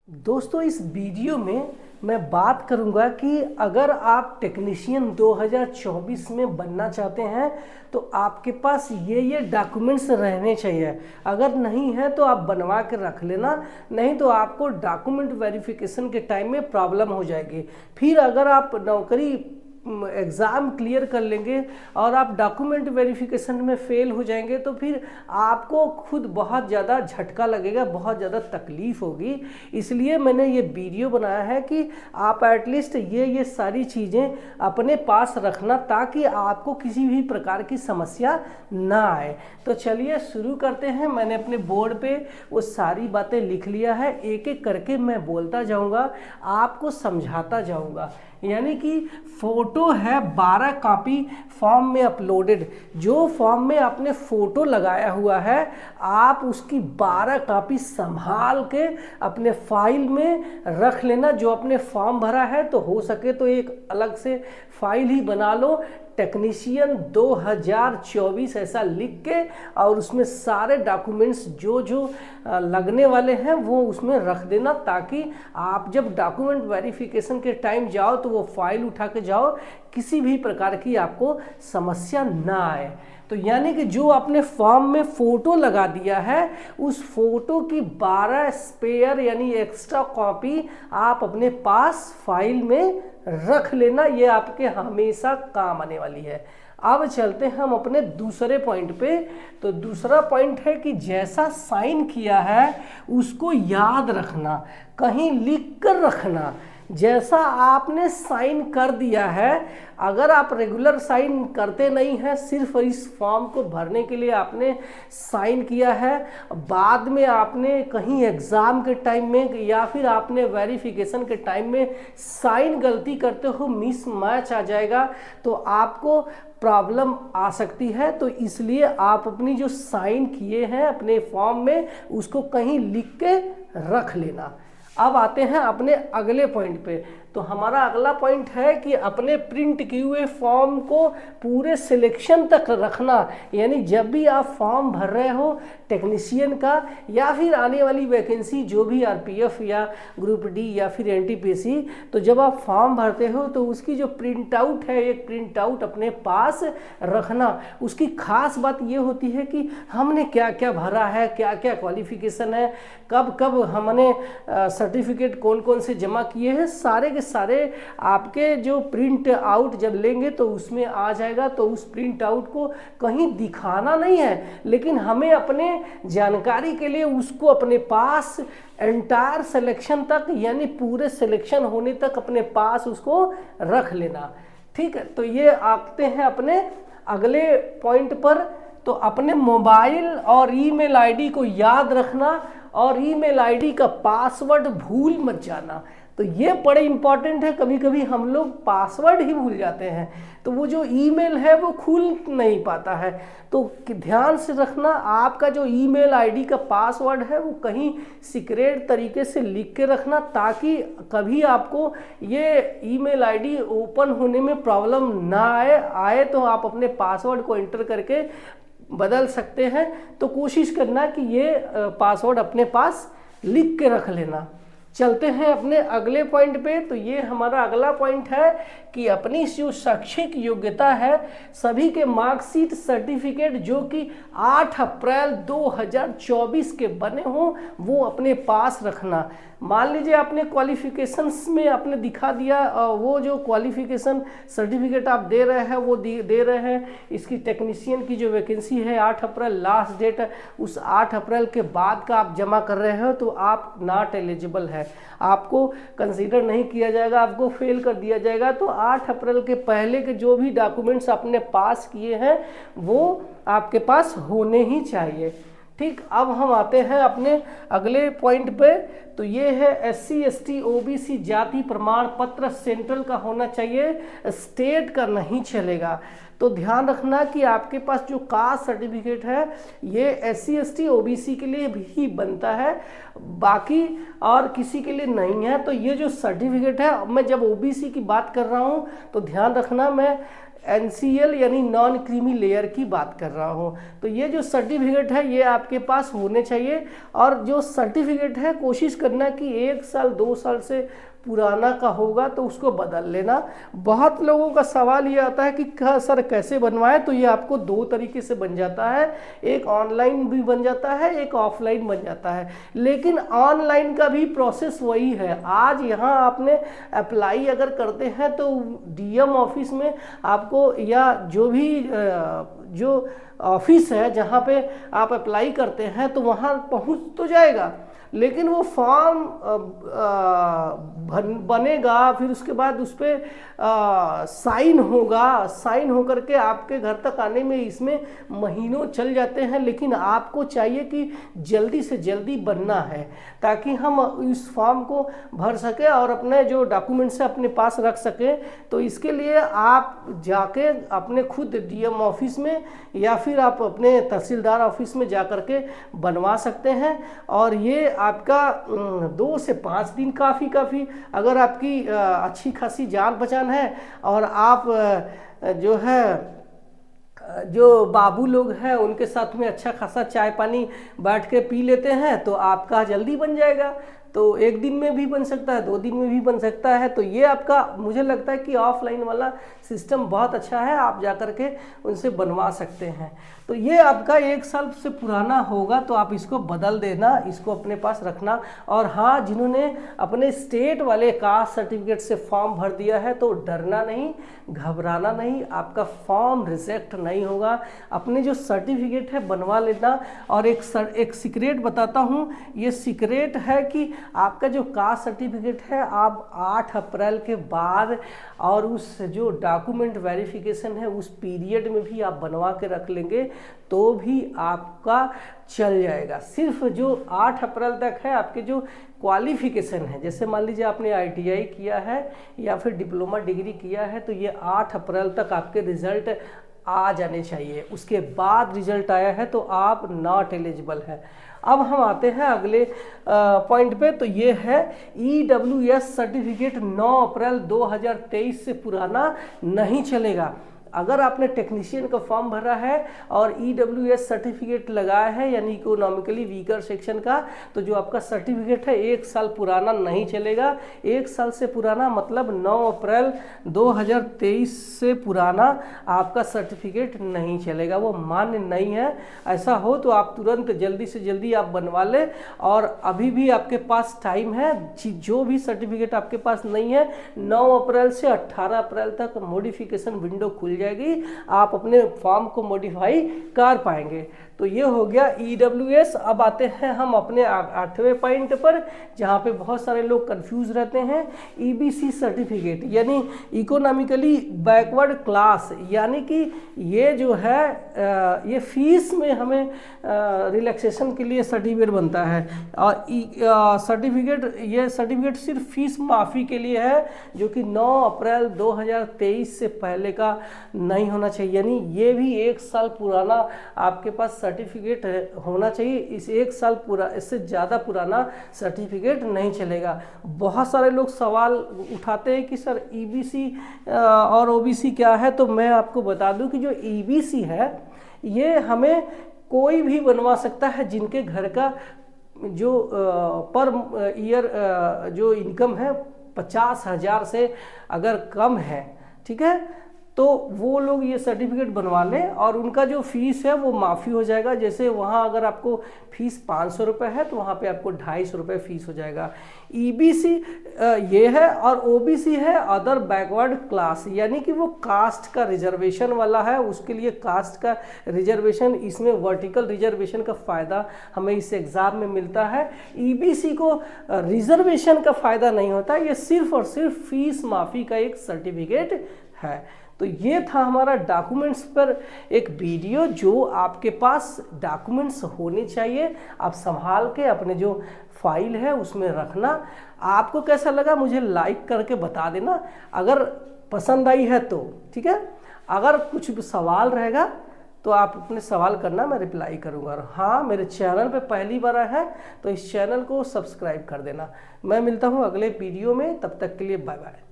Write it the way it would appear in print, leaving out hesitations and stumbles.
दोस्तों इस वीडियो में मैं बात करूंगा कि अगर आप टेक्नीशियन 2024 में बनना चाहते हैं तो आपके पास ये डॉक्यूमेंट्स रहने चाहिए। अगर नहीं है तो आप बनवा के रख लेना, नहीं तो आपको डॉक्यूमेंट वेरिफिकेशन के टाइम में प्रॉब्लम हो जाएगी। फिर अगर आप नौकरी एग्ज़ाम क्लियर कर लेंगे और आप डॉक्यूमेंट वेरिफिकेशन में फेल हो जाएंगे तो फिर आपको खुद बहुत ज़्यादा झटका लगेगा, बहुत ज़्यादा तकलीफ़ होगी। इसलिए मैंने ये वीडियो बनाया है कि आप एटलीस्ट ये सारी चीज़ें अपने पास रखना ताकि आपको किसी भी प्रकार की समस्या ना आए। तो चलिए शुरू करते हैं। मैंने अपने बोर्ड पे वो सारी बातें लिख लिया है, एक एक करके मैं बोलता जाऊँगा, आपको समझाता जाऊँगा। यानी कि फ़ोटो है 12 कॉपी फॉर्म में अपलोडेड। जो फॉर्म में आपने फ़ोटो लगाया हुआ है आप उसकी 12 कॉपी संभाल के अपने फाइल में रख लेना। जो आपने फॉर्म भरा है तो हो सके तो एक अलग से फाइल ही बना लो, टेक्नीशियन 2024 ऐसा लिख के, और उसमें सारे डॉक्यूमेंट्स जो लगने वाले हैं वो उसमें रख देना, ताकि आप जब डॉक्यूमेंट वेरिफिकेशन के टाइम जाओ तो वो फाइल उठा के जाओ, किसी भी प्रकार की आपको समस्या ना आए। तो यानी कि जो आपने फॉर्म में फ़ोटो लगा दिया है उस फोटो की 12 स्पेयर यानी एक्स्ट्रा कॉपी आप अपने पास फाइल में रख लेना। ये आपके हमेशा काम आने वाली है। अब चलते हैं हम अपने दूसरे पॉइंट पे। तो दूसरा पॉइंट है कि जैसा साइन किया है उसको याद रखना, कहीं लिख कर रखना। जैसा आपने साइन कर दिया है, अगर आप रेगुलर साइन करते नहीं हैं, सिर्फ इस फॉर्म को भरने के लिए आपने साइन किया है, बाद में आपने कहीं एग्ज़ाम के टाइम में या फिर आपने वेरिफिकेशन के टाइम में साइन गलती करते हो, मिस मैच आ जाएगा तो आपको प्रॉब्लम आ सकती है। तो इसलिए आप अपनी जो साइन किए हैं अपने फॉर्म में उसको कहीं लिख के रख लेना। अब आते हैं अपने अगले पॉइंट पे। तो हमारा अगला पॉइंट है कि अपने प्रिंट किए हुए फॉर्म को पूरे सिलेक्शन तक रखना। यानी जब भी आप फॉर्म भर रहे हो टेक्नीशियन का या फिर आने वाली वैकेंसी जो भी आरपीएफ या ग्रुप डी या फिर एनटीपीसी, तो जब आप फॉर्म भरते हो तो उसकी जो प्रिंट आउट है, एक प्रिंट आउट अपने पास रखना। उसकी खास बात ये होती है कि हमने क्या क्या भरा है, क्या क्या क्वालिफिकेशन है, कब कब हमने सर्टिफिकेट कौन कौन से जमा किए हैं, सारे के सारे आपके जो प्रिंट आउट जब लेंगे तो उसमें आ जाएगा। तो उस प्रिंट आउट को कहीं दिखाना नहीं है, लेकिन हमें अपने जानकारी के लिए उसको अपने पास एंटायर सिलेक्शन तक यानी पूरे सिलेक्शन होने तक अपने पास उसको रख लेना। ठीक है, तो ये आते हैं अपने अगले पॉइंट पर। तो अपने मोबाइल और ईमेल आईडी को याद रखना और ईमेल आईडी का पासवर्ड भूल मत जाना। तो ये बड़े इंपॉर्टेंट है। कभी कभी हम लोग पासवर्ड ही भूल जाते हैं तो वो जो ईमेल है वो खुल नहीं पाता है। तो ध्यान से रखना, आपका जो ईमेल आईडी का पासवर्ड है वो कहीं सीक्रेट तरीके से लिख के रखना, ताकि कभी आपको ये ईमेल आईडी ओपन होने में प्रॉब्लम ना आए तो आप अपने पासवर्ड को एंटर करके बदल सकते हैं। तो कोशिश करना कि ये पासवर्ड अपने पास लिख के रख लेना। चलते हैं अपने अगले पॉइंट पे। तो ये हमारा अगला पॉइंट है कि अपनी जो शैक्षिक योग्यता है, सभी के मार्कशीट सर्टिफिकेट जो कि 8 अप्रैल 2024 के बने हों वो अपने पास रखना। मान लीजिए आपने क्वालिफिकेशंस में आपने दिखा दिया, वो जो क्वालिफिकेशन सर्टिफिकेट आप दे रहे हैं वो दे रहे हैं, इसकी टेक्नीशियन की जो वैकेंसी है 8 अप्रैल लास्ट डेट है, उस 8 अप्रैल के बाद का आप जमा कर रहे हो तो आप नॉट एलिजिबल है, आपको कंसीडर नहीं किया जाएगा, आपको फेल कर दिया जाएगा। तो 8 अप्रैल के पहले के जो भी डॉक्यूमेंट्स आपने पास किए हैं वो आपके पास होने ही चाहिए। ठीक, अब हम आते हैं अपने अगले पॉइंट पे। तो ये है SC ST OBC जाति प्रमाण पत्र सेंट्रल का होना चाहिए, स्टेट का नहीं चलेगा। तो ध्यान रखना कि आपके पास जो कास्ट सर्टिफिकेट है ये SC ST OBC के लिए भी बनता है, बाकी और किसी के लिए नहीं है। तो ये जो सर्टिफिकेट है, मैं जब OBC की बात कर रहा हूँ तो ध्यान रखना मैं NCL यानी नॉन क्रीमी लेयर की बात कर रहा हूँ। तो ये जो सर्टिफिकेट है ये आपके पास होने चाहिए, और जो सर्टिफिकेट है कोशिश करना कि 1 साल 2 साल से पुराना का होगा तो उसको बदल लेना। बहुत लोगों का सवाल ये आता है कि सर कैसे बनवाएं, तो ये आपको 2 तरीके से बन जाता है, एक ऑनलाइन भी बन जाता है, एक ऑफलाइन बन जाता है। लेकिन ऑनलाइन का भी प्रोसेस वही है। आज यहाँ आपने अप्लाई अगर करते हैं तो DM ऑफिस में आपको, या जो भी जो ऑफिस है जहाँ पे आप अप्लाई करते हैं, तो वहाँ पहुँच तो जाएगा, लेकिन वो फॉर्म बनेगा, फिर उसके बाद उस पर साइन होगा, साइन होकर के आपके घर तक आने में इसमें महीनों चल जाते हैं। लेकिन आपको चाहिए कि जल्दी से जल्दी बनना है, ताकि हम इस फॉर्म को भर सके और अपने जो डॉक्यूमेंट्स है अपने पास रख सकें। तो इसके लिए आप जाके अपने खुद DM ऑफिस में या फिर आप अपने तहसीलदार ऑफिस में जा कर के बनवा सकते हैं। और ये आपका 2 से 5 दिन काफ़ी, अगर आपकी अच्छी खासी जान पहचान है और आप जो है जो बाबू लोग हैं उनके साथ में अच्छा खासा चाय पानी बैठ के पी लेते हैं, तो आपका जल्दी बन जाएगा। तो 1 दिन में भी बन सकता है, 2 दिन में भी बन सकता है। तो ये आपका, मुझे लगता है कि ऑफलाइन वाला सिस्टम बहुत अच्छा है, आप जा कर के उनसे बनवा सकते हैं। तो ये आपका 1 साल से पुराना होगा तो आप इसको बदल देना, इसको अपने पास रखना। और हाँ, जिन्होंने अपने स्टेट वाले कास्ट सर्टिफिकेट से फॉर्म भर दिया है तो डरना नहीं, घबराना नहीं, आपका फॉर्म रिजेक्ट नहीं होगा। अपने जो सर्टिफिकेट है बनवा लेना। और एक सीक्रेट बताता हूँ, ये सीक्रेट है कि आपका जो कास्ट सर्टिफिकेट है आप 8 अप्रैल के बाद और उस जो डॉक्यूमेंट वेरिफिकेशन है उस पीरियड में भी आप बनवा के रख लेंगे तो भी आपका चल जाएगा। सिर्फ जो 8 अप्रैल तक है आपके जो क्वालिफिकेशन है, जैसे मान लीजिए आपने ITI किया है या फिर डिप्लोमा डिग्री किया है, तो ये 8 अप्रैल तक आपके रिजल्ट आ जाने चाहिए। उसके बाद रिजल्ट आया है तो आप नॉट एलिजिबल है। अब हम आते हैं अगले पॉइंट पे, तो ये है EWS सर्टिफिकेट 9 अप्रैल 2023 से पुराना नहीं चलेगा। अगर आपने टेक्नीशियन का फॉर्म भरा है और EWS सर्टिफिकेट लगाया है यानी इकोनॉमिकली वीकर सेक्शन का, तो जो आपका सर्टिफिकेट है 1 साल पुराना नहीं चलेगा। 1 साल से पुराना मतलब 9 अप्रैल 2023 से पुराना आपका सर्टिफिकेट नहीं चलेगा, वो मान्य नहीं है। ऐसा हो तो आप तुरंत जल्दी से जल्दी आप बनवा लें। और अभी भी आपके पास टाइम है, जो भी सर्टिफिकेट आपके पास नहीं है 9 अप्रैल से 18 अप्रैल तक मॉडिफिकेशन विंडो खुल जाएगी, आप अपने फॉर्म को मॉडिफाई कर पाएंगे। तो ये हो गया EWS। अब आते हैं हम अपने 8वें पॉइंट पर, जहाँ पे बहुत सारे लोग कंफ्यूज रहते हैं। EBC सर्टिफिकेट यानी इकोनॉमिकली बैकवर्ड क्लास, यानी कि ये जो है ये फीस में हमें रिलैक्सेशन के लिए सर्टिफिकेट बनता है। और ये सर्टिफिकेट सिर्फ फीस माफ़ी के लिए है, जो कि 9 अप्रैल 2023 से पहले का नहीं होना चाहिए। यानी ये भी 1 साल पुराना आपके पास सर्टिफिकेट होना चाहिए। इस 1 साल पूरा, इससे ज़्यादा पुराना सर्टिफिकेट नहीं चलेगा। बहुत सारे लोग सवाल उठाते हैं कि सर EBC और OBC क्या है, तो मैं आपको बता दूं कि जो EBC है ये हमें कोई भी बनवा सकता है जिनके घर का जो पर ईयर जो इनकम है 50,000 से अगर कम है, ठीक है, तो वो लोग ये सर्टिफिकेट बनवा लें और उनका जो फीस है वो माफ़ी हो जाएगा। जैसे वहाँ अगर आपको फीस 500 रुपये है तो वहाँ पे आपको 250 रुपये फीस हो जाएगा। EBC ये है, और OBC है अदर बैकवर्ड क्लास, यानी कि वो कास्ट का रिजर्वेशन वाला है, उसके लिए कास्ट का रिजर्वेशन, इसमें वर्टिकल रिजर्वेशन का फ़ायदा हमें इस एग्ज़ाम में मिलता है। EBC को रिजर्वेशन का फ़ायदा नहीं होता, ये सिर्फ और सिर्फ फीस माफ़ी का एक सर्टिफिकेट है। तो ये था हमारा डॉक्यूमेंट्स पर एक वीडियो, जो आपके पास डॉक्यूमेंट्स होने चाहिए, आप संभाल के अपने जो फाइल है उसमें रखना। आपको कैसा लगा मुझे लाइक करके बता देना, अगर पसंद आई है तो ठीक है। अगर कुछ सवाल रहेगा तो आप अपने सवाल करना, मैं रिप्लाई करूंगा। और हाँ, मेरे चैनल पे पहली बार आया है तो इस चैनल को सब्सक्राइब कर देना। मैं मिलता हूँ अगले वीडियो में, तब तक के लिए बाय बाय।